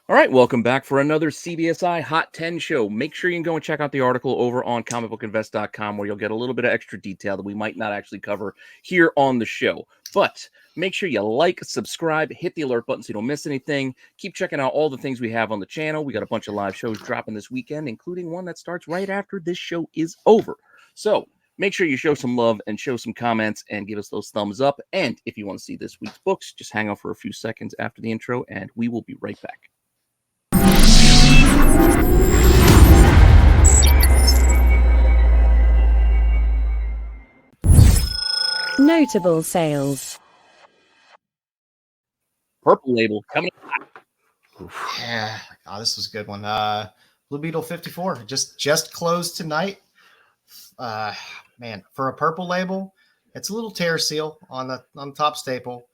All right, welcome back for another CBSI Hot 10 show. Make sure you can go and check out the article over on comicbookinvest.com where you'll get a little bit of extra detail that we might not actually cover here on the show. But make sure you like, subscribe, hit the alert button so you don't miss anything. Keep checking out all the things we have on the channel. We got a bunch of live shows dropping this weekend, including one that starts right after this show is over. So make sure you show some love and show some comments and give us those thumbs up. And if you want to see this week's books, just hang out for a few seconds after the intro, and we will be right back. Notable sales. Purple Label coming up. Yeah, this was a good one. Blue Beetle 54 just closed tonight. Man, for a Purple Label, it's a little tear seal on the top staple,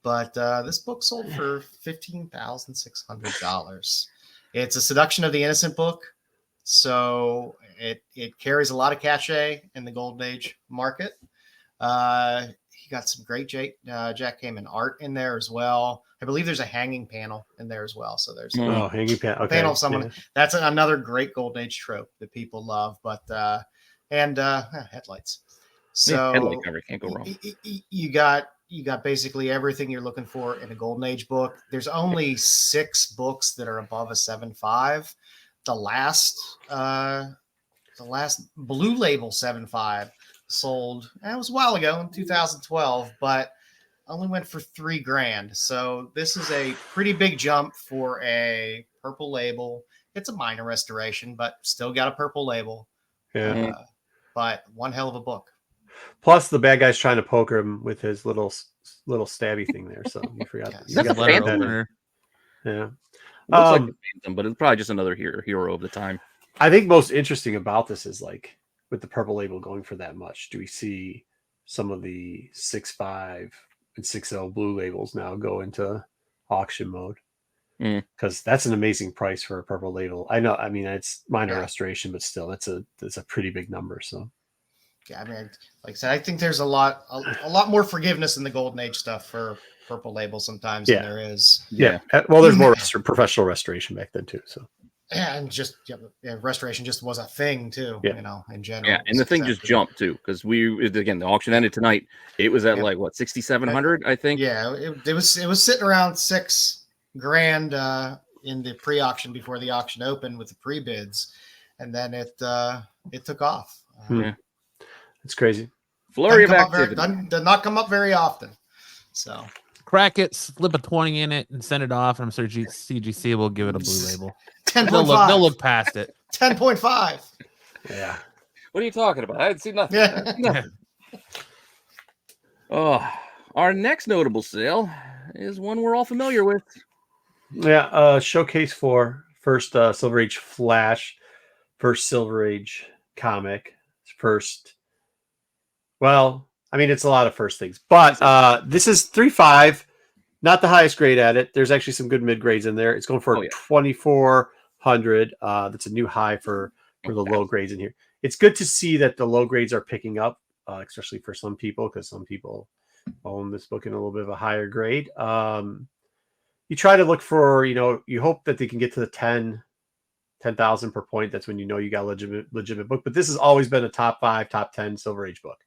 but this book sold for $15,600. It's a Seduction of the Innocent book, so it carries a lot of cachet in the Golden Age market. He got some great Jack Kamen art in there as well. I believe there's a hanging panel in there as well. So there's hanging panel. Okay. Panel of someone. Yeah. That's another great Golden Age trope that people love. But headlights. So headlight cover can't go wrong. You got basically everything you're looking for in a Golden Age book. There's only 6 books that are above a 7.5. The last Blue Label 7.5 sold. It was a while ago in 2012, but only went for $3,000. So this is a pretty big jump for a Purple Label. It's a minor restoration, but still got a Purple Label. Yeah. But one hell of a book. Plus, the bad guy's trying to poke him with his little stabby thing there. So you forgot. That's a Phantom opener. Yeah. Looks like a Phantom, but it's probably just another hero of the time. I think most interesting about this is like with the Purple Label going for that much, do we see some of the 6.5 and 6.0 Blue Labels now go into auction mode? Because that's an amazing price for a Purple Label. I know. I mean, it's minor restoration, but still, it's a pretty big number. So. Yeah, I mean, like I said, I think there's a lot more forgiveness in the Golden Age stuff for Purple Label sometimes than there is. Yeah. Well, there's more professional restoration back then too. So. Yeah, and just restoration just was a thing too, in general. Yeah, and the thing just jumped too, because the auction ended tonight. It was at like what, 6,700, I think. Yeah, it was sitting around $6,000 in the pre-auction before the auction opened with the pre-bids, and then it took off. Yeah, it's crazy. Flurry of activity did not come up very often. So. Crack it, slip a 20 in it, and send it off. And I'm sure CGC will give it a Blue Label. 10.5. They'll look past it. 10.5. Yeah. What are you talking about? I didn't see nothing. Yeah. Nothing. Oh, our next notable sale is one we're all familiar with. Yeah. Showcase for first Silver Age Flash, first Silver Age comic, first. Well. I mean, it's a lot of first things, but this is 3.5, not the highest grade at it. There's actually some good mid grades in there. It's going for 2,400. That's a new high for the low grades in here. It's good to see that the low grades are picking up, especially for some people, because some people own this book in a little bit of a higher grade. You try to look for, you hope that they can get to the 10,000 per point. That's when you got a legitimate book. But this has always been a top 5, top 10 Silver Age book.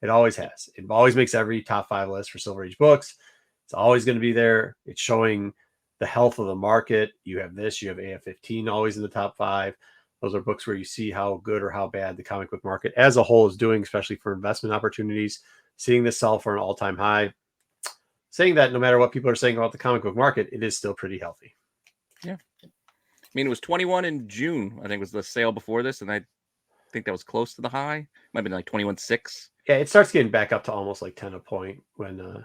It always has. It always makes every top 5 list for Silver Age books. It's always going to be there. It's showing the health of the market. You have this. You have AF-15 always in the top 5. Those are books where you see how good or how bad the comic book market as a whole is doing, especially for investment opportunities. Seeing this sell for an all-time high. Saying that no matter what people are saying about the comic book market, it is still pretty healthy. Yeah. I mean, it was 21 in June, I think was the sale before this, and I think that was close to the high. Might have been like 21.6. Yeah, it starts getting back up to almost like 10 a point when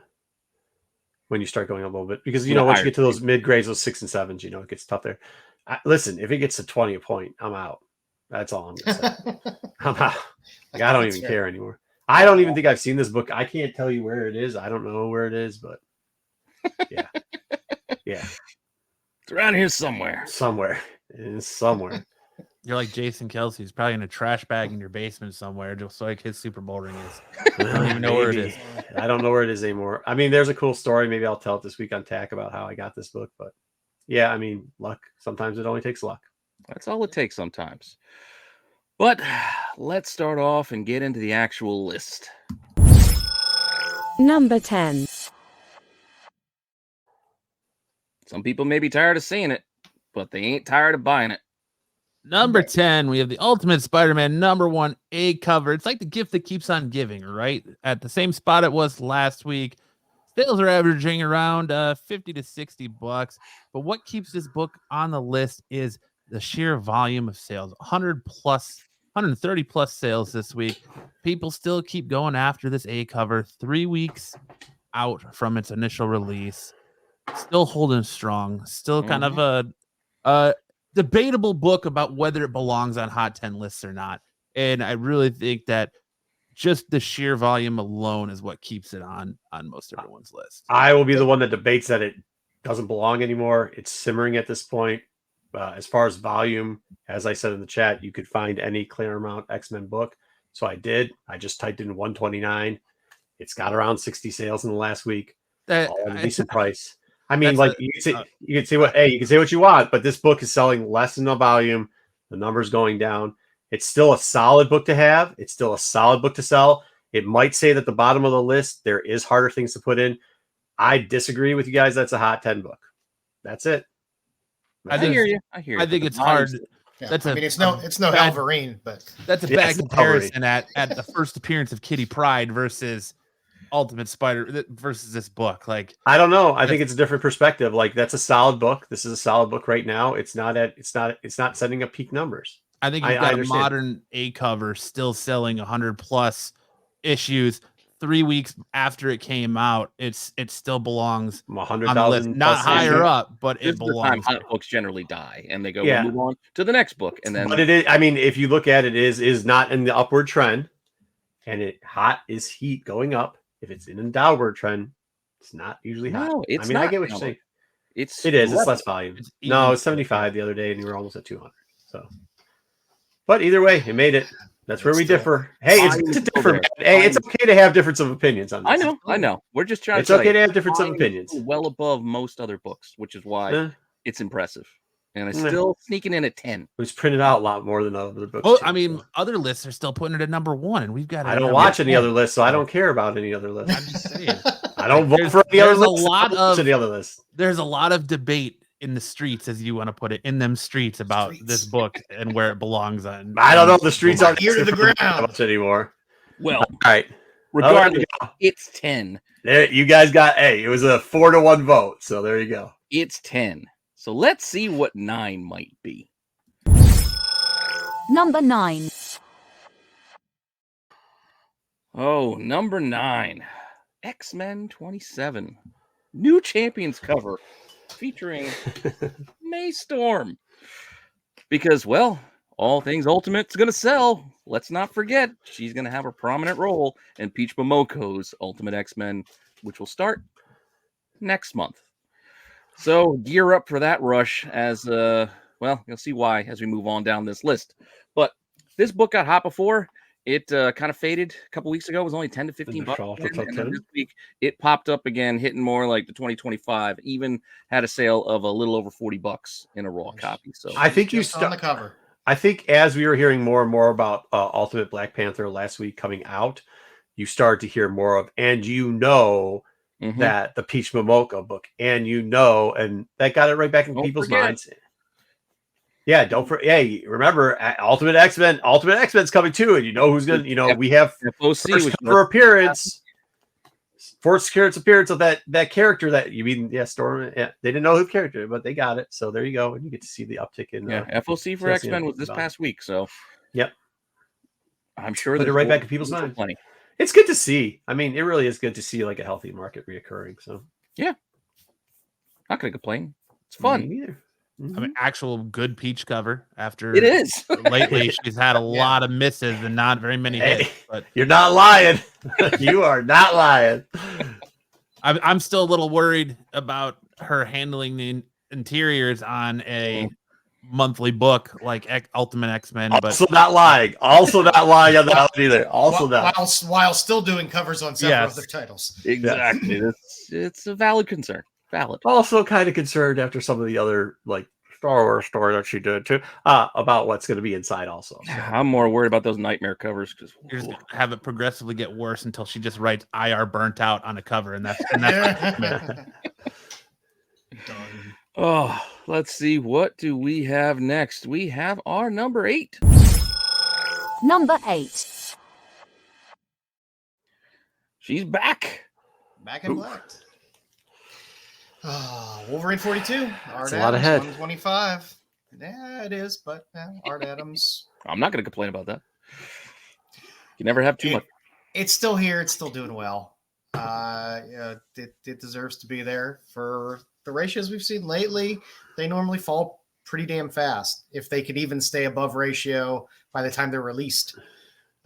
you start going a little bit, because once you get to those mid grades, those 6 and 7s, it gets tough there. Listen, if it gets to 20 a point, I'm out. That's all I'm gonna say. I'm out. Like, I don't even care anymore. I don't even think I've seen this book. I can't tell you where it is. I don't know where it is, but yeah, it's around here somewhere. Somewhere. It's somewhere. You're like Jason Kelsey. He's probably in a trash bag in your basement somewhere, just like his Super Bowl ring is. I don't even know where it is. I don't know where it is anymore. I mean, there's a cool story. Maybe I'll tell it this week on TAC about how I got this book, but yeah, I mean, luck. Sometimes it only takes luck. That's all it takes sometimes. But let's start off and get into the actual list. Number 10. Some people may be tired of seeing it, but they ain't tired of buying it. Number 10, we have the Ultimate Spider-Man #1 A cover. It's like the gift that keeps on giving, right? At the same spot it was last week. Sales are averaging around 50 to 60 bucks. But what keeps this book on the list is the sheer volume of sales. 130 plus sales this week. People still keep going after this A cover 3 weeks out from its initial release. Still holding strong. Still kind of a debatable book about whether it belongs on Hot 10 lists or not. And I really think that just the sheer volume alone is what keeps it on most everyone's list. I will be the one that debates that it doesn't belong anymore. It's simmering at this point. As far as volume, as I said in the chat, you could find any Claremont X-Men book. So I did. I just typed in 129. It's got around 60 sales in the last week. All at a decent price. I mean, like you can say what you want, but this book is selling less in the volume. The numbers going down. It's still a solid book to have. It's still a solid book to sell. It might say that the bottom of the list, there is harder things to put in. I disagree with you guys. That's a Hot 10 book. That's it. I hear you. I think it's hard. Yeah. That's it's no Wolverine, but that's a bad comparison at the first appearance of Kitty Pryde versus Ultimate Spider versus this book. Like, I don't know. I think it's a different perspective. Like, that's a solid book. This is a solid book right now. It's not setting up peak numbers. I think you've got a modern A cover still selling 100 plus issues 3 weeks after it came out. It still belongs 100,000, not higher up, but it belongs. Hot books generally die, and they go we'll move on to the next book, and then. But it is. I mean, if you look at it, is not in the upward trend, and hot is heat going up. If it's in a downward trend, it's not usually hot. No, it's I mean, not, I get what you're saying. It is. It's less volume. It's 75 the other day, and you were almost at 200. So, but either way, it made it. That's where we differ. Hey, it's different. Hey, it's okay to have difference of opinions on this. I know. We're just trying. It's okay to have difference of opinions. Well above most other books, which is why it's impressive. And it's still sneaking in at 10. It was printed out a lot more than other books. Well, I mean, other lists are still putting it at #1, and we've got. I don't watch any other lists, so I don't care about any other lists. I'm just saying. I don't vote for any other lists. Any other lists. There's a lot of debate in the streets, as you want to put it, in them streets about this book and where it belongs on. I don't know. The streets aren't here to the ground much anymore. Well, all right. Regardless, it's 10. There, you guys got. Hey, it was a 4-1 vote, so there you go. It's 10. So let's see what 9 might be. Number 9. Oh, number 9. X-Men 27. New Champions cover featuring May Storm. Because, well, all things Ultimate's going to sell. Let's not forget, she's going to have a prominent role in Peach Momoko's Ultimate X-Men, which will start next month. So gear up for that rush as, well, you'll see why as we move on down this list. But this book got hot before. It kind of faded a couple weeks ago. It was only 10 to 15 bucks. And then this week, it popped up again, hitting more like the 20-25. Even had a sale of a little over 40 bucks in a raw copy. So I think you on the cover. I think as we were hearing more and more about Ultimate Black Panther last week coming out, you started to hear more of, and that the Peach Momoko book, and that got it right back in people's minds. Yeah, don't forget. Hey, remember Ultimate X-Men. Ultimate X-Men's coming too, and you know who's gonna. We have FOC first appearance of that character. That you mean? Yeah, Storm. Yeah, they didn't know who the character, but they got it. So there you go, and you get to see the uptick in. FOC for X-Men was this past week. So, yep, I'm sure they're right back in people's minds. Plenty. It's good to see. I mean, it really is good to see like a healthy market reoccurring. So yeah, not gonna complain. It's fun. Me neither. I mean, actual good Peach cover. After it is lately, she's had a lot of misses and not very many hits. But you're not lying. You are not lying. I'm still a little worried about her handling the interiors on a monthly book like Ultimate X-Men, but also not lying on that either. Also while still doing covers on several other titles. Exactly. It's a valid concern. Valid. Also kind of concerned after some of the other like Star Wars story that she did too, about what's going to be inside also. So. I'm more worried about those nightmare covers because You're just gonna have it progressively get worse until she just writes IR burnt out on a cover, and that's oh, let's see, what do we have next? We have our number 8. Number 8. She's back. Back in black. Wolverine 42. Art a lot Adams, ahead. 125. Yeah, it is, but Art Adams. I'm not going to complain about that. You never have too much. It's still here. It's still doing well. It deserves to be there. For the ratios we've seen lately, they normally fall pretty damn fast if they could even stay above ratio by the time they're released.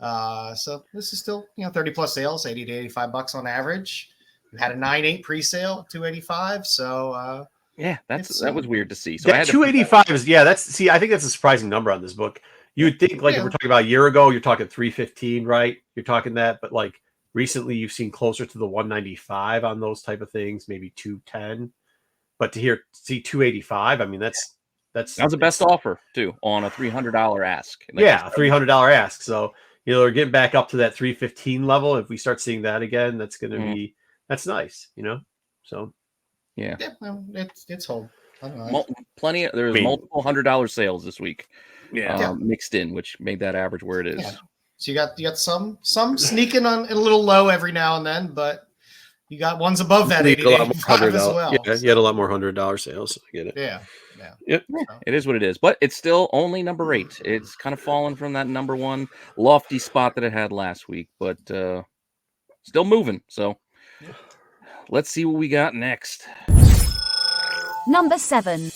So this is still 30 plus sales, $80 to $85 on average. We had a 9.8 pre-sale, $285. So yeah, that was weird to see. So that 285 is I think that's a surprising number on this book. You would think, like, if we're talking about a year ago, you're talking 315, right? You're talking that, but like recently you've seen closer to the 195 on those type of things, maybe 210. But to see 285, I mean, that was the best offer too on a $300 ask. A $300 ask. So they're getting back up to that 315 level. If we start seeing that again, that's going to be nice. So yeah, well, it's hold. There's multiple $100 sales this week. Mixed in, which made that average where it is. Yeah. So you got some sneaking on a little low every now and then, but you got ones above that 80 to 85 as well. Yeah, you had a lot more $100 sales. I get it. Yeah. Yep. It is what it is, but it's still only number 8. It's kind of fallen from that number 1 lofty spot that it had last week, but still moving. So let's see what we got next. Number 7.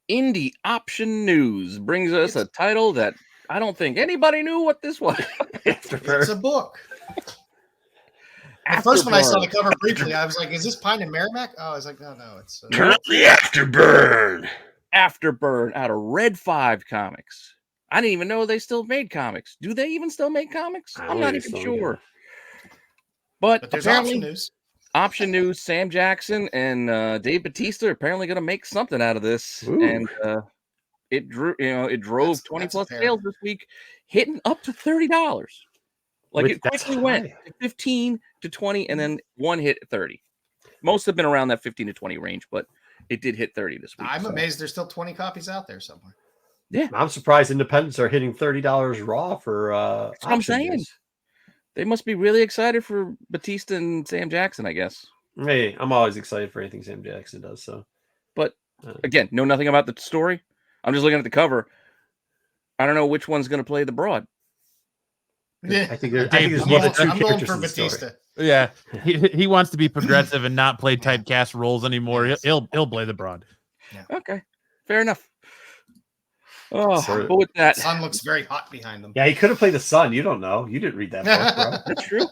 Indie Option News brings us a title that I don't think anybody knew what this was. It's a book. At first, when I saw the cover briefly, I was like, "Is this Pine and Merrimack?" Oh, I was like, "No, it's Turn up the Afterburn." Afterburn out of Red 5 Comics. I didn't even know they still made comics. Do they even still make comics? I'm not even sure. But there's apparently, Option News, Sam Jackson and Dave Bautista are apparently going to make something out of this. Ooh. And it drove 20 plus sales this week, hitting up to $30. Like it quickly went to 15 to 20, and then one hit 30. Most have been around that 15 to 20 range, but it did hit 30 this week. I'm amazed there's still 20 copies out there somewhere. Yeah, I'm surprised independents are hitting $30 raw for. That's what I'm saying. They must be really excited for Bautista and Sam Jackson, I guess. Hey, I'm always excited for anything Sam Jackson does. So, but again, know nothing about the story. I'm just looking at the cover. I don't know which one's going to play the broad. Yeah, I think there's more than 2 characters in the story. Yeah, he wants to be progressive and not play typecast roles anymore. He'll play the broad. Yeah. Okay, fair enough. Oh, but with that, the sun looks very hot behind them. Yeah, he could have played the sun. You don't know. You didn't read that book, bro. That's true.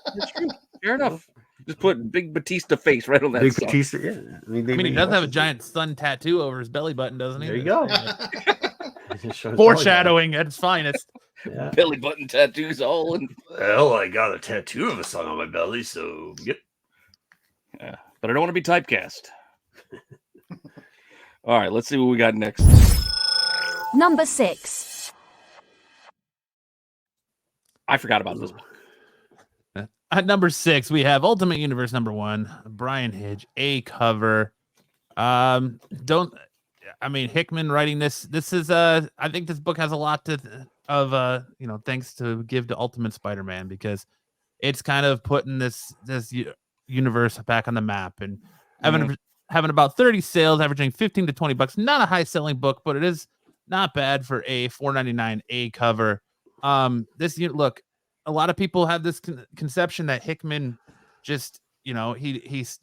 Fair enough. Just put big Bautista face right on that. Big Bautista. Yeah. I mean, he does have a giant sun tattoo over his belly button, doesn't he? There you go. Foreshadowing at its finest. Yeah. Belly button tattoos all in. Well, I got a tattoo of a sun on my belly, so yep. Yeah, but I don't want to be typecast. All right, let's see what we got next. Number 6. I forgot about this book. At number 6, we have Ultimate Universe number 1, Brian Hitch, a cover. Hickman writing this. This is I think this book has a lot of thanks to give to Ultimate Spider-Man, because it's kind of putting this universe back on the map and having about 30 sales, averaging $15 to $20. Not a high selling book, but it is not bad for a $4.99 a cover. Look, a lot of people have this conception that Hickman just, he's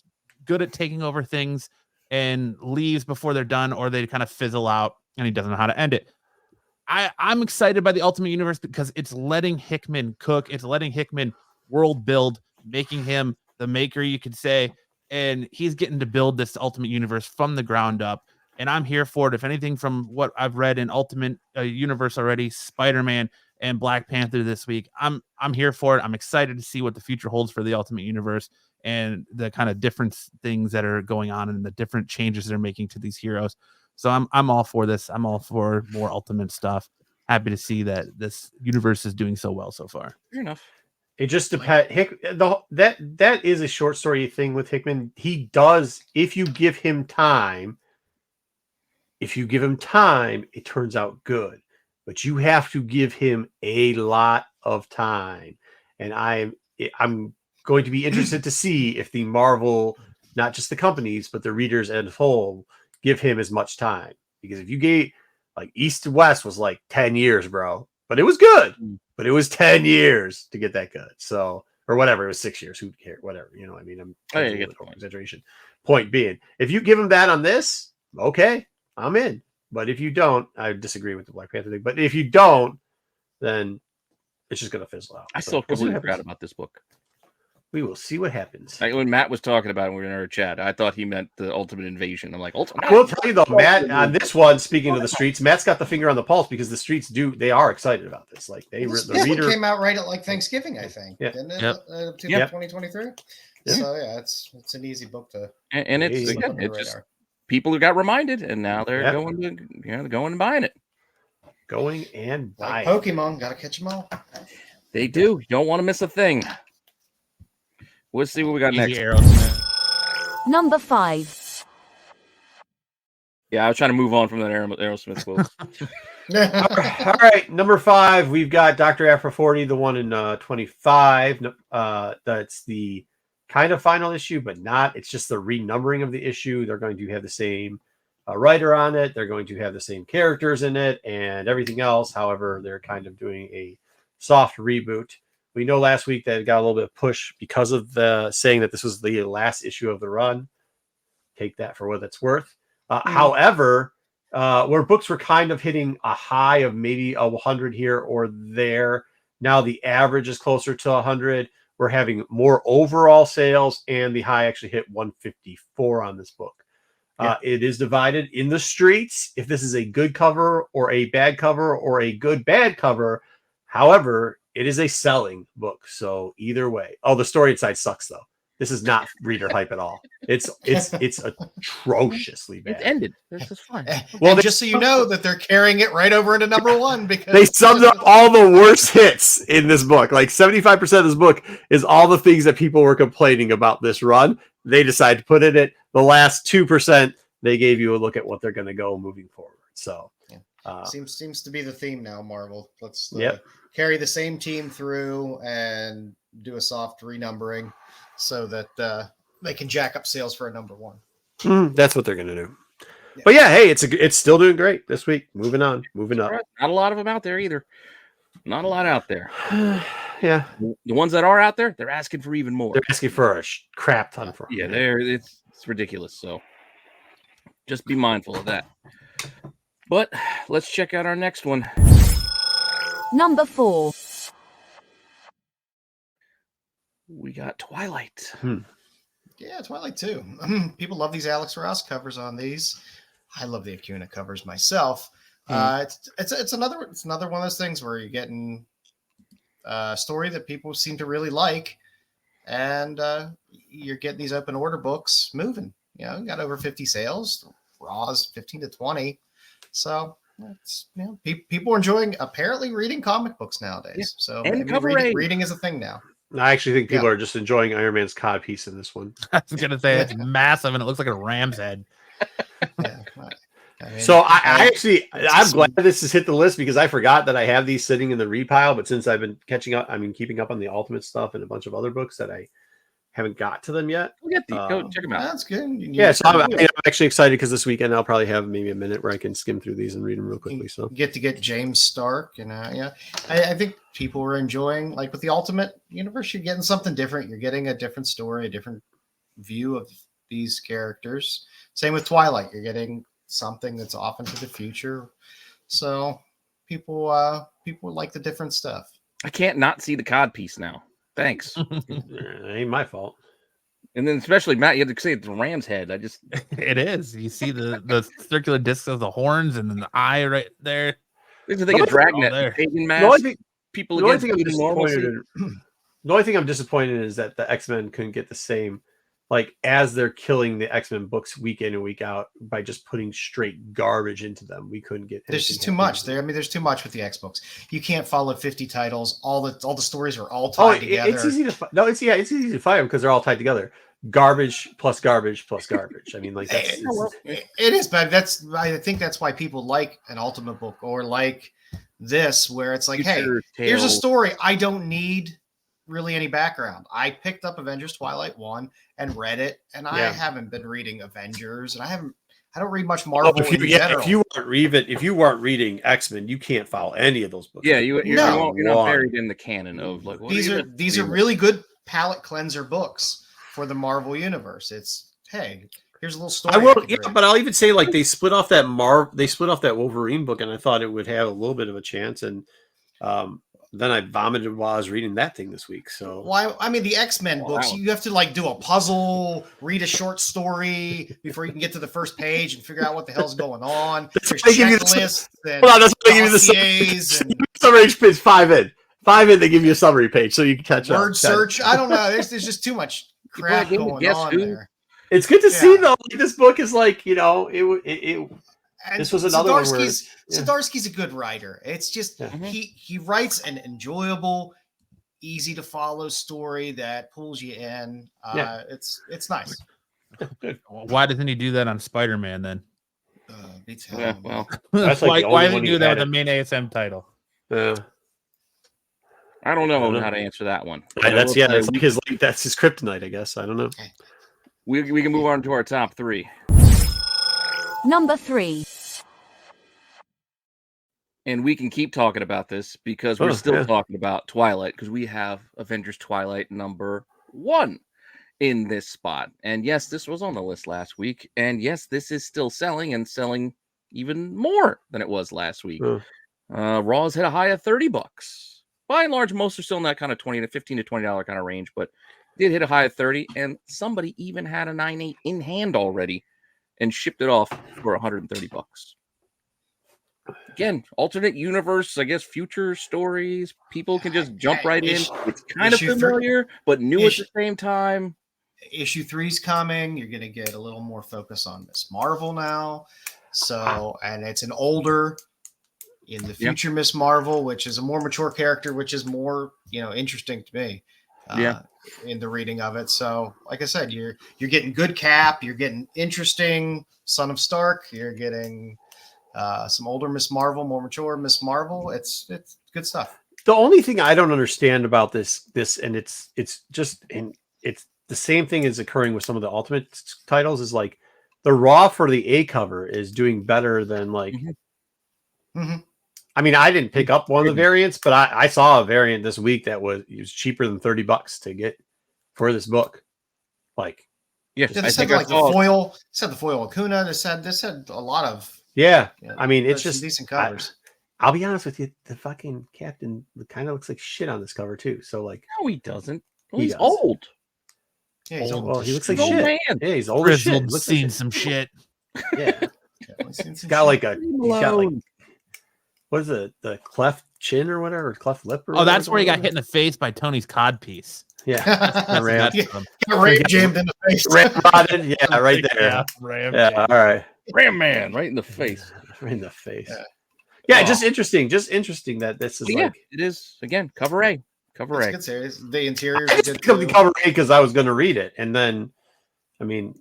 good at taking over things and leaves before they're done, or they kind of fizzle out and he doesn't know how to end it. I'm excited by the Ultimate Universe because it's letting Hickman cook. It's letting Hickman world build, making him the maker, you could say. And he's getting to build this Ultimate Universe from the ground up. And I'm here for it. If anything, from what I've read in Ultimate Universe already, Spider-Man and Black Panther this week, I'm here for it. I'm excited to see what the future holds for the Ultimate Universe. and the kind of different things that are going on and the different changes they're making to these heroes. So I'm all for this. I'm all for more Ultimate stuff. Happy to see that this universe is doing so well so far. Fair enough. It just depends. That is a short story thing with Hickman. He does, if you give him time, it turns out good. But you have to give him a lot of time. And I'm going to be interested to see if the Marvel, not just the companies, but the readers as a whole, give him as much time. Because if you gave, like, East to West was like 10 years, bro. But it was good. But it was 10 years to get that good. So, or whatever, it was 6 years. Who cares? Whatever. You know what I mean? Exaggeration. Point being, if you give him that on this, okay, I'm in. But if you don't, I disagree with the Black Panther thing. But if you don't, then it's just going to fizzle out. I still completely forgot about this book. We will see what happens. Like when Matt was talking about it, we were in our chat, I thought he meant the Ultimate Invasion. I'm like, Ultimate. I will tell you though, Matt, on this one, speaking of the streets, Matt's got the finger on the pulse because the streets they are excited about this. Like the reader came out right at like Thanksgiving, I think. Yeah. Didn't it? Yep. 2023. Yeah. So yeah, it's an easy book to. And it's slip again, under the it's just radar. people who got reminded, and now they're Yep. going to, they're going and buying it. going and Like buying. Pokemon, gotta catch them all. They do. You don't want to miss a thing. Let's see what we got Easy next. Aerosmith. Number 5. Yeah, I was trying to move on from that Aerosmith quote. All right, number 5, we've got Dr. Afro 40, the one in 25. That's the kind of final issue, but not. It's just the renumbering of the issue. They're going to have the same writer on it. They're going to have the same characters in it and everything else. However, they're kind of doing a soft reboot. We know last week that it got a little bit of push because of the saying that this was the last issue of the run. Take that for what it's worth. However, where books were kind of hitting a high of maybe 100 here or there, now the average is closer to 100. We're having more overall sales, and the high actually hit 154 on this book. It is divided in the streets if this is a good cover or a bad cover or a good bad cover. However, it is a selling book, so either way. Oh, the story inside sucks though. This is not reader hype at all. It's atrociously bad. It ended. This is fine. Well, just so you know that they're carrying it right over into number 1 because They summed up all the worst hits in this book. Like 75% of this book is all the things that people were complaining about this run. They decided to put in it. The last 2%, they gave you a look at what they're going to go moving forward. So seems to be the theme now, Marvel. Let's Yep. carry the same team through and do a soft renumbering so that they can jack up sales for a number 1. That's what they're going to do. But yeah, hey, it's still doing great this week. Moving on, moving up. Not a lot of them out there either. Not a lot out there. Yeah, The ones that are out there, they're asking for even more. they're asking for a crap ton for. Yeah, it's ridiculous. So just be mindful of that. But let's check out our next one. Number 4. We got Twilight. Yeah, Twilight too. People love these Alex Ross covers on these. I love the Acuna covers myself. It's another one of those things where you're getting a story that people seem to really like, and you're getting these open order books moving. You know, you got over 50 sales. Raw's 15 to 20. So it's, you know, people are enjoying apparently reading comic books nowadays. Yeah. So And maybe cover reading is a thing now. I actually think people are just enjoying Iron Man's cod piece in this one. I was gonna say it's massive and it looks like a ram's head. Yeah. I mean, So I'm glad this has hit the list because I forgot that I have these sitting in the repile. But since I've been keeping up on the Ultimate stuff and a bunch of other books that I haven't got to them yet. We'll get go check them out. That's good. Yeah, so I'm actually excited because this weekend I'll probably have maybe a minute where I can skim through these and read them real quickly. So get James Stark, and I think people are enjoying, like with the Ultimate Universe, you're getting something different. You're getting a different story, a different view of these characters. Same with Twilight, you're getting something that's off into the future. So people like the different stuff. I can't not see the cod piece now. Thanks. it ain't my fault. And then especially Matt, you had to say it's a ram's head. It is. You see the circular discs of the horns and then the eye right there. There's a thing of Dragnet, there. pagan The only mask, thing- people The only against thing I'm good normalcy. disappointed in, The only thing I'm disappointed in is that the X-Men couldn't get the same, like, as they're killing the X-Men books week in and week out by just putting straight garbage into them. We couldn't get. There's just too much there. I mean, there's too much with the X books. You can't follow 50 titles. All the stories are all tied together. It's easy to no. It's easy to find them because they're all tied together. Garbage plus garbage plus garbage. I mean, like that's, it is, but I think that's why people like an Ultimate book or like this, where it's like, hey, here's a story. I don't need really any background. I picked up Avengers Twilight 1 and read it, and I haven't been reading Avengers, and I don't read much Marvel. If you weren't reading X-Men, you can't follow any of those books. Yeah, you're not buried in the canon of like these are really good palate cleanser books for the Marvel universe. It's here's a little story. But I'll even say like they split off that Wolverine book, and I thought it would have a little bit of a chance, and then I vomited while I was reading that thing this week. So I mean, the X-Men books, you have to like do a puzzle, read a short story before you can get to the first page and figure out what the hell's going on. There's checklists and dossiers and summary page 5 in. 5 in, they give you a summary page so you can catch up. Word search. I don't know. There's just too much crap going on there. It's good to see though. Like, this book is like, this was another one where Zdarsky's a good writer. It's just he writes an enjoyable, easy to follow story that pulls you in. It's nice. Why doesn't he do that on Spider-Man then? Well, that's like why didn't he do that with the main ASM title? I don't know how to answer that one. That's his kryptonite, I guess. I don't know. We can move on to our top 3. Number 3. And we can keep talking about this because we're still talking about Twilight, because we have Avengers Twilight number 1 in this spot. And yes, this was on the list last week. And yes, this is still selling and selling even more than it was last week. Raw's hit a high of $30. By and large, most are still in that kind of $15 to $20 kind of range, but did hit a high of 30, and somebody even had a 9.8 in hand already and shipped it off for $130. Again, alternate universe, I guess, future stories. People can just jump right in. It's kind of familiar, but new at the same time. Issue 3's coming. You're going to get a little more focus on Miss Marvel now. So, and it's an older in the future Miss Marvel, which is a more mature character, which is more, interesting to me. In the reading of it. So, like I said, you're getting good Cap, you're getting interesting Son of Stark, you're getting some older Miss Marvel, more mature Miss Marvel. It's good stuff. The only thing I don't understand about this, and it's the same thing is occurring with some of the Ultimate titles, is like the Raw for the A cover is doing better than like. I mean, I didn't pick up one of the variants, but I saw a variant this week that was cheaper than $30 to get for this book. Like, this had like the foil. This had the foil Acuna. This had a lot of. I mean, it's just decent covers. I'll be honest with you, the fucking Captain kind of looks like shit on this cover too. So like, no, he doesn't. Well, he's old. Yeah, he's old. Well, he looks like shit. Man. Yeah, he's old as shit. Looks seen like some shit. Yeah, he's got like what is it? The cleft chin or whatever, cleft lip? Or that's where he got hit in the face by Tony's cod piece. Yeah, Ram jammed in the face. Ramrodded. Yeah, right there. Yeah, all right. Ram man, right in the face. Right in the face. Yeah, just interesting. Just interesting that this is like it is again cover A. Cover A. Good series. The interior. I just picked up the cover A because I was going to read it, and then, I mean,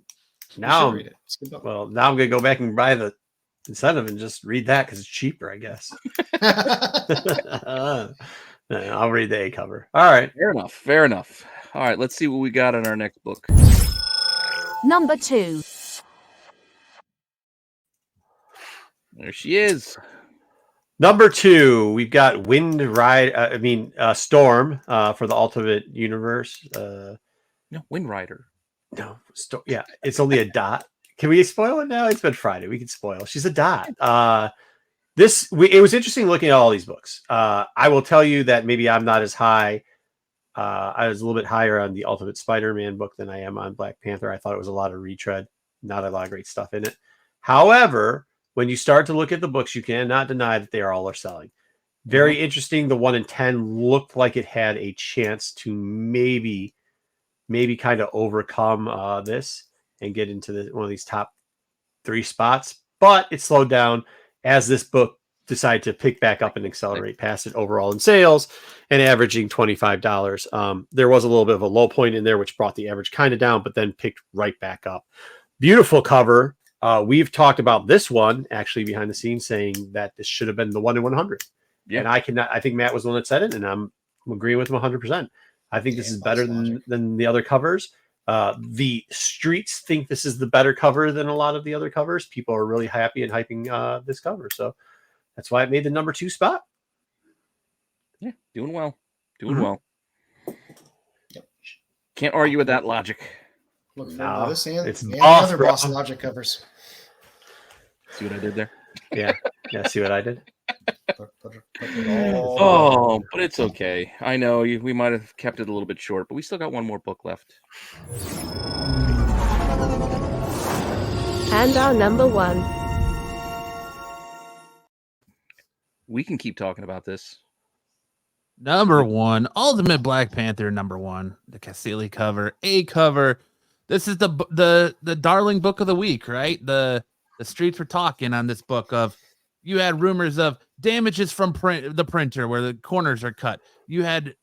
now I'm going to go back and buy the incentive and just read that because it's cheaper, I guess. I'll read the A cover. All right. Fair enough. All right, let's see what we got in our next book. Number 2. There she is. Number 2, we've got Storm for the Ultimate Universe. No, Wind Rider. No, it's only a dot. Can we spoil it now? It's been Friday. We can spoil. She's a dot. It was interesting looking at all these books. I will tell you that maybe I'm not as high. I was a little bit higher on the Ultimate Spider-Man book than I am on Black Panther. I thought it was a lot of retread, not a lot of great stuff in it. However, when you start to look at the books, you cannot deny that they all are selling. Very interesting. The 1 in 10 looked like it had a chance to maybe kind of overcome this and get into one of these top 3 spots, but it slowed down as this book decided to pick back up and accelerate past it overall in sales and averaging $25. There was a little bit of a low point in there, which brought the average kind of down, but then picked right back up. Beautiful cover. We've talked about this one actually behind the scenes, saying that this should have been the 1 in 100. Yeah. And I think Matt was the one that said it, and I'm agreeing with him 100%. I think this is better than the other covers. The streets think this is the better cover than a lot of the other covers. People are really happy and hyping this cover. So that's why it made the number 2 spot. Yeah, doing well. Well. Yep. Can't argue with that logic. Look forward to this and it's other Boss Logic covers. See what I did there? Yeah. See what I did? Oh, but it's okay. I know we might have kept it a little bit short, but we still got one more book left. And our number 1. We can keep talking about this. Number 1, Ultimate Black Panther number 1, the Cassili cover, A cover. This is the darling book of the week, right? The streets were talking on this book of, you had rumors of damages from the printer where the corners are cut. You had,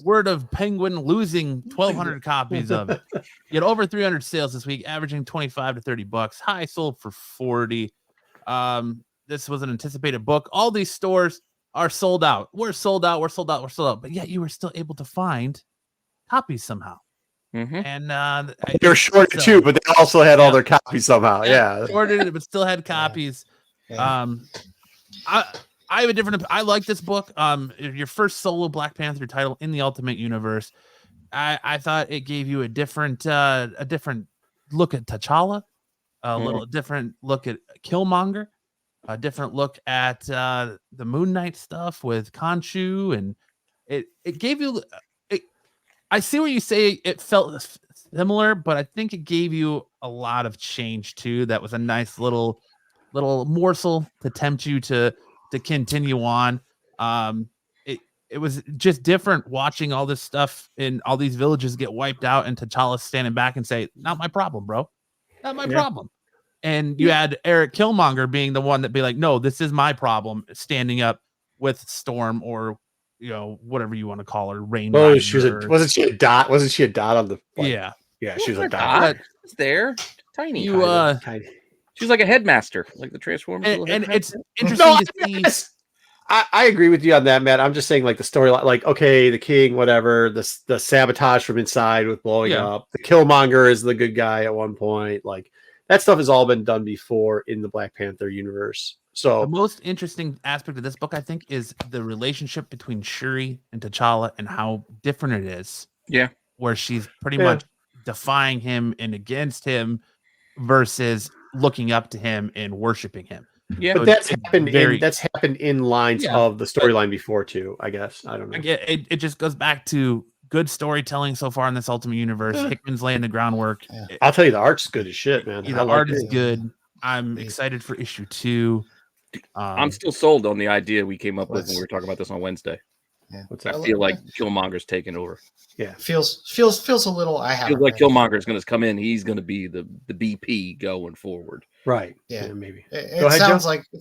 word of Penguin losing 1,200 copies of it. You had over 300 sales this week, averaging $25 to $30. High sold for 40. This was an anticipated book. All these stores are sold out. We're sold out. But yet you were still able to find copies somehow. Mm-hmm. And they're shorted too, but they also had all their copies somehow. Yeah, shorted it, but still had copies. Yeah. I have a different. I like this book. Your first solo Black Panther title in the Ultimate Universe. I thought it gave you a different look at T'Challa, little different look at Killmonger, a different look at the Moon Knight stuff with Khonshu, and it gave you. I see what you say. It felt similar, but I think it gave you a lot of change too. That was a nice little morsel to tempt you to continue on. It was just different watching all this stuff in all these villages get wiped out, and T'Challa standing back and say, "Not my problem, bro. Not my problem." And you had Eric Killmonger being the one that be like, "No, this is my problem," standing up with Storm, or whatever you want to call her, Rain. Oh, wasn't she a dot? Wasn't she a dot on the? Yeah, she was a dot. It's there, tiny. You tiny. She was like a headmaster, like the Transformers. And it's interesting to see. I agree with you on that, Matt. I'm just saying, like, the storyline, like, okay, the king, whatever, the sabotage from inside with blowing up, the Killmonger is the good guy at one point, like that stuff has all been done before in the Black Panther universe. So the most interesting aspect of this book, I think, is the relationship between Shuri and T'Challa and how different it is. Yeah, where she's pretty much defying him and against him versus looking up to him and worshiping him. Yeah, but that's happened in lines of the storyline before too, I guess. I don't know. It just goes back to good storytelling so far in this Ultimate Universe. Hickman's laying the groundwork. I'll tell you, the art's good as shit, man. The art is good. I'm excited for issue 2. I'm still sold on the idea we came up with when we were talking about this on Wednesday. Yeah. I feel like Killmonger's taking over. Yeah, feels a little. Feels like Killmonger's going to come in. He's going to be the BP going forward. Right. Yeah, maybe. It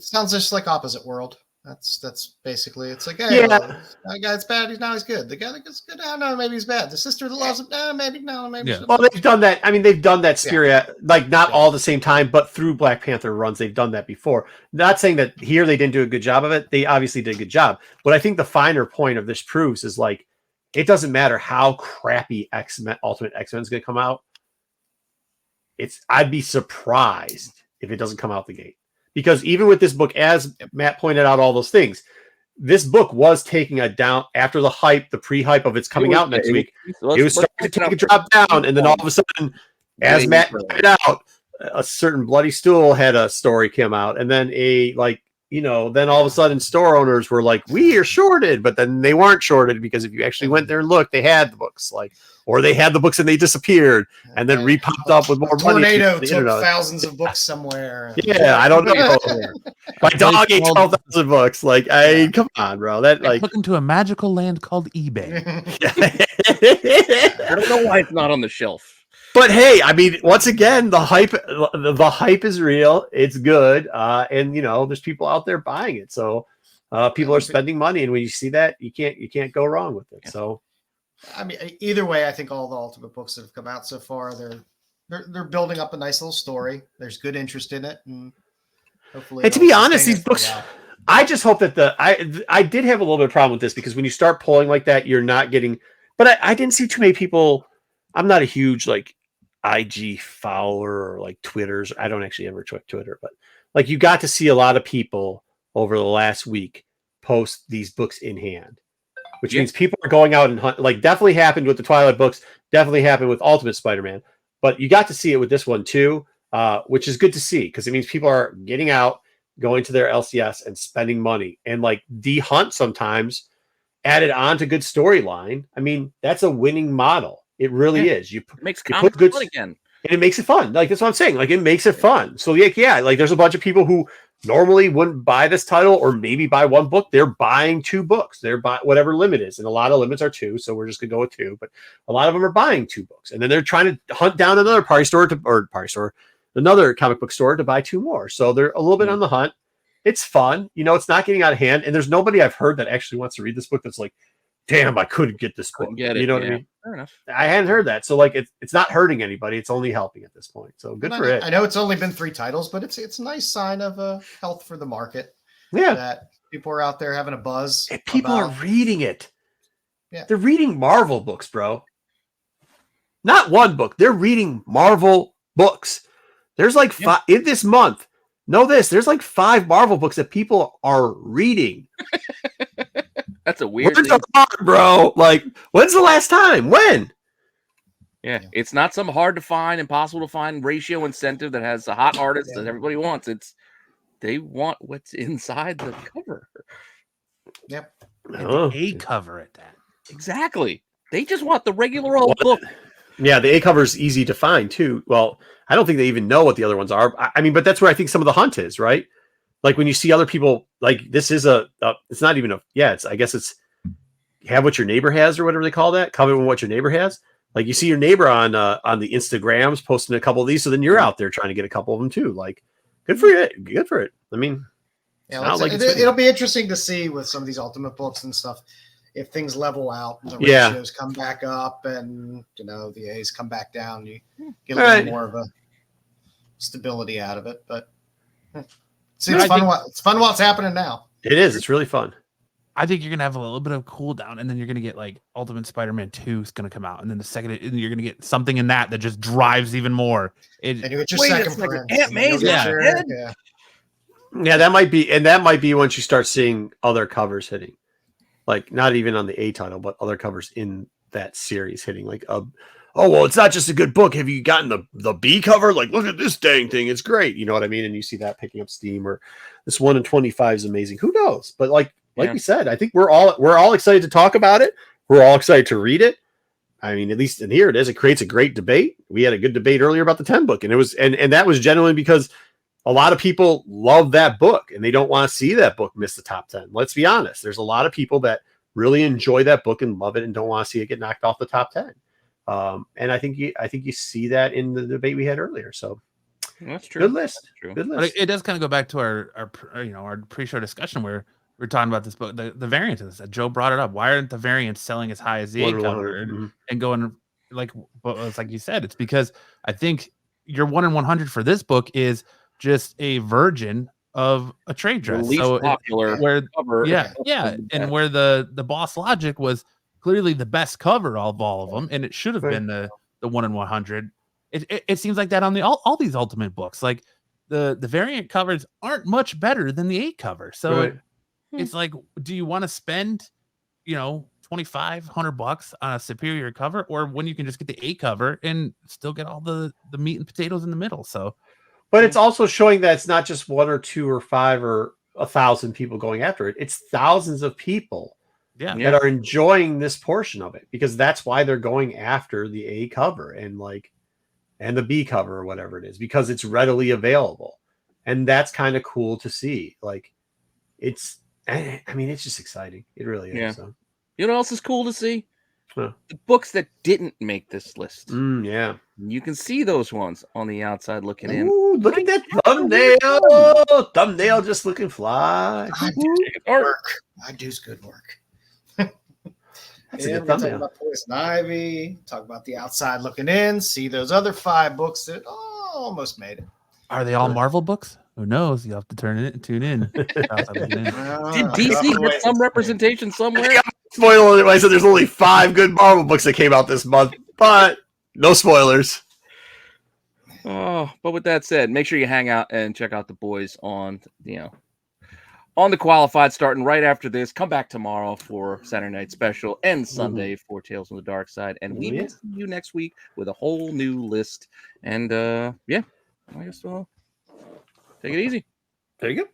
sounds just like Opposite World. That's basically, it's like, hey, that guy's bad. He's good. The guy that's good, no, maybe he's bad. The sister that loves him, maybe. Yeah. Well, they've done that. I mean, they've done that spirit, like not all at the same time, but through Black Panther runs, they've done that before. Not saying that here they didn't do a good job of it. They obviously did a good job. But I think the finer point of this proves is like, it doesn't matter how crappy Ultimate X-Men is going to come out. I'd be surprised if it doesn't come out the gate. Because even with this book, as Matt pointed out, all those things, this book was taking a down after the hype, the pre-hype of it's coming out next week. It was starting to take a drop down, and then all of a sudden, as Matt pointed out, a certain Bloody Stool had a story come out, and then a then all of a sudden store owners were like, we are shorted, but then they weren't shorted because if you actually went there and looked, they had the books, or they had the books and they disappeared and then re-popped up with more money. Tornado took thousands of books somewhere. Yeah, I don't know. My dog ate 12,000 books. Come on, bro. That took him to a magical land called eBay. I don't know why it's not on the shelf. But hey, I mean, once again, the hype is real. It's good, and there's people out there buying it. So people are spending money, and when you see that, you can't go wrong with it. So, I mean, either way, I think all the Ultimate books that have come out so far, they're building up a nice little story. There's good interest in it, and hopefully. And to be honest, these books, I just hope that I did have a little bit of problem with this because when you start pulling like that, you're not getting. But I didn't see too many people. I'm not a huge IG follower or Twitters. I don't actually ever check Twitter, but you got to see a lot of people over the last week post these books in hand, which means people are going out and hunt. Definitely happened with the Twilight books, definitely happened with Ultimate Spider-Man, but you got to see it with this one too, which is good to see because it means people are getting out, going to their LCS and spending money. And the hunt sometimes added on to good storyline. I mean, that's a winning model. It really is. It makes comics fun again. And it makes it fun. That's what I'm saying. It makes it fun. So there's a bunch of people who normally wouldn't buy this title or maybe buy one book. They're buying two books. They're buying whatever limit is. And a lot of limits are two. So we're just going to go with two. But a lot of them are buying two books. And then they're trying to hunt down another another comic book store to buy two more. So they're a little bit on the hunt. It's fun. It's not getting out of hand. And there's nobody I've heard that actually wants to read this book that's damn, I couldn't get this book. You know what I mean? Fair enough. I hadn't heard that. So it's not hurting anybody. It's only helping at this point. So good for it. I know it's only been 3 titles, but it's a nice sign of health for the market. Yeah. That people are out there having a buzz. And people are reading it. Yeah. They're reading Marvel books, bro. Not one book. They're reading Marvel books. There's 5 in this month. Know this. There's 5 Marvel books that people are reading. That's a weird thing. Hard, bro. When's the last time? When? Yeah, it's not some hard to find, impossible to find ratio incentive that has a hot artist that everybody wants. They want what's inside the cover. Yep. The A cover at that. Exactly. They just want the regular old book. Yeah, the A cover is easy to find too. Well, I don't think they even know what the other ones are. I mean, but that's where I think some of the hunt is, right? When you see other people, this is it's not even I guess it's have what your neighbor has or whatever they call that. Covet what your neighbor has. You see your neighbor on the Instagrams posting a couple of these. So then you're out there trying to get a couple of them too. Good for it. Good for it. I mean, it'll be interesting to see with some of these Ultimate books and stuff, if things level out, the ratios come back up and, the A's come back down, you get a little more of a stability out of it, but it's fun while it's happening now. It is. It's really fun. I think you're gonna have a little bit of cool down, and then you're gonna get Ultimate Spider-Man 2 is gonna come out, and then the second, and you're gonna get something in that just drives even more. And you get your second friend. Aunt May's yeah, that might be once you start seeing other covers hitting, not even on the A title, but other covers in that series hitting. Oh, well, it's not just a good book. Have you gotten the B cover? Look at this dang thing. It's great. You know what I mean? And you see that picking up steam, or this 1 in 25 is amazing. Who knows? But we said, I think we're all excited to talk about it. We're all excited to read it. I mean, at least in here it is. It creates a great debate. We had a good debate earlier about the 10 book, and it was, and that was genuinely because a lot of people love that book and they don't want to see that book miss the top 10. Let's be honest. There's a lot of people that really enjoy that book and love it and don't want to see it get knocked off the top 10. And I think you see that in the debate we had earlier. So that's true. Good list. That's true. Good list. But it does kind of go back to our pre-show discussion where we're talking about this book, the variants. Joe brought it up. Why aren't the variants selling as high as the A cover and going it's like you said? It's because I think your 1 in 100 for this book is just a version of a trade dress. The least popular cover. Yeah. And where the Boss Logic was clearly the best cover of all of them, and it should have been the 1 in 100. It seems like that on all these Ultimate books. The variant covers aren't much better than the A cover. So it's do you want to spend, $2,500 on a superior cover, or when you can just get the A cover and still get all the meat and potatoes in the middle? So, but it's also showing that it's not just 1 or 2 or 5 or 1,000 people going after it. It's thousands of people Yeah. that are enjoying this portion of it, because that's why they're going after the A cover and the B cover or whatever it is, because it's readily available. And that's kind of cool to see. Like, it's just exciting. It really is. Yeah. So. You know what else is cool to see? Huh. The books that didn't make this list. Yeah. You can see those ones on the outside looking in. Ooh, look at that thumbnail. Thumbnail just looking fly. I do good work. I do good work. That's a Yeah, good we're gonna talk thumbnail. about Poison Ivy, talk about the outside looking in, see those other 5 books that almost made it. Are they all Marvel books? Who knows? You have to tune in. Did Did DC get some representation somewhere? Spoiler alert, I said there's only 5 good Marvel books that came out this month, but no spoilers. Oh, but with that said, make sure you hang out and check out the boys on the Qualified starting right after this. Come back tomorrow for Saturday Night Special and Sunday for Tales from the Dark Side. And we will see you next week with a whole new list. And I guess take it easy. There you go.